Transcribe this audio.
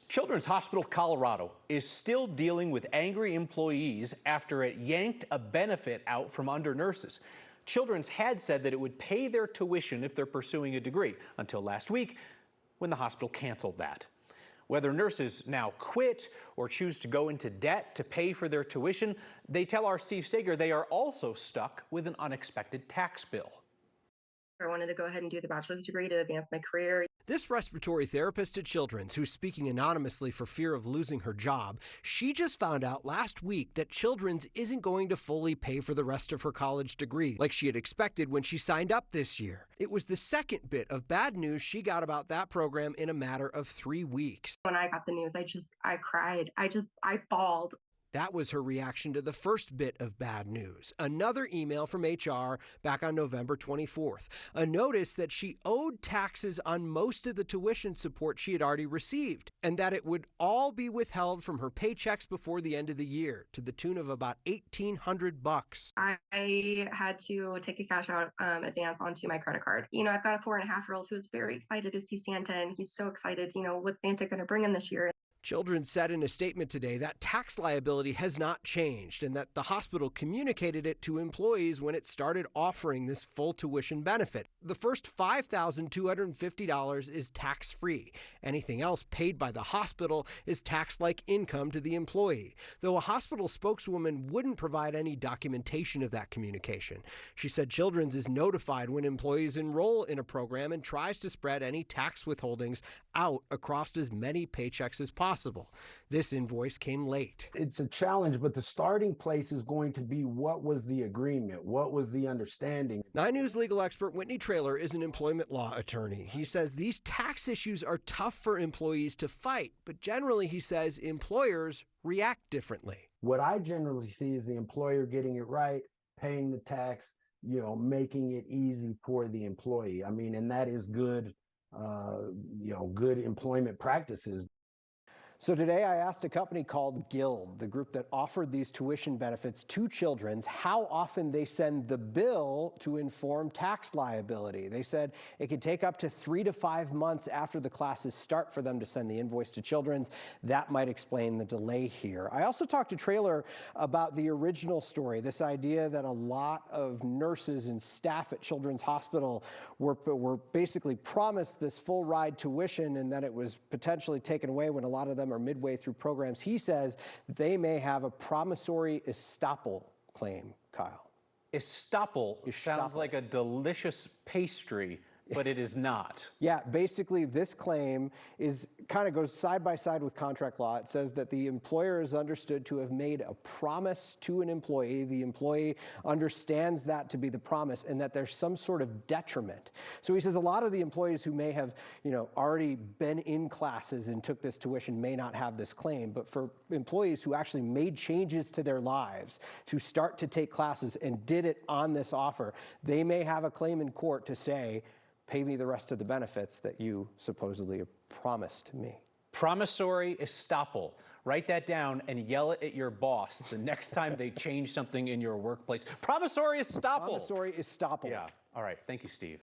Children's Hospital Colorado is still dealing with angry employees after it yanked a benefit out from under nurses. Children's had said that it would pay their tuition if they're pursuing a degree, until last week when the hospital canceled that. Whether nurses now quit or choose to go into debt to pay for their tuition, they tell our Steve Steger they are also stuck with an unexpected tax bill. I wanted to go ahead and do the bachelor's degree to advance my career. This respiratory therapist at Children's, who's speaking anonymously for fear of losing her job, she just found out last week that Children's isn't going to fully pay for the rest of her college degree like she had expected when she signed up this year. It was the second bit of bad news she got about that program in a matter of 3 weeks. When I got the news, I cried. I bawled. That was her reaction to the first bit of bad news. Another email from HR back on November 24th. A notice that she owed taxes on most of the tuition support she had already received, and that it would all be withheld from her paychecks before the end of the year, to the tune of about $1,800. I had to take a cash out advance onto my credit card. I've got a 4.5-year-old who's very excited to see Santa, and he's so excited, what's Santa going to bring him this year? Children's said in a statement today that tax liability has not changed and that the hospital communicated it to employees when it started offering this full tuition benefit. The first $5,250 is tax-free. Anything else paid by the hospital is tax-like income to the employee, though a hospital spokeswoman wouldn't provide any documentation of that communication. She said Children's is notified when employees enroll in a program and tries to spread any tax withholdings out across as many paychecks as possible. This invoice came late. It's a challenge, but the starting place is going to be what was the agreement? What was the understanding? 9 News legal expert Whitney Traylor is an employment law attorney. He says these tax issues are tough for employees to fight, but generally, he says, employers react differently. What I generally see is the employer getting it right, paying the tax, making it easy for the employee. And that is good, good employment practices. So today I asked a company called Guild, the group that offered these tuition benefits to Children's, how often they send the bill to inform tax liability. They said it could take up to 3 to 5 months after the classes start for them to send the invoice to Children's. That might explain the delay here. I also talked to Traylor about the original story, this idea that a lot of nurses and staff at Children's Hospital were basically promised this full ride tuition and then it was potentially taken away when a lot of them are midway through programs. He says they may have a promissory estoppel claim, Kyle. Estoppel sounds like a delicious pastry, but it is not. Yeah, basically this claim kind of goes side by side with contract law. It says that the employer is understood to have made a promise to an employee. The employee understands that to be the promise and that there's some sort of detriment. So he says a lot of the employees who may have, already been in classes and took this tuition may not have this claim, but for employees who actually made changes to their lives to start to take classes and did it on this offer, they may have a claim in court to say, pay me the rest of the benefits that you supposedly promised me. Promissory estoppel. Write that down and yell it at your boss the next time they change something in your workplace. Promissory estoppel. Promissory estoppel. Yeah. All right. Thank you, Steve.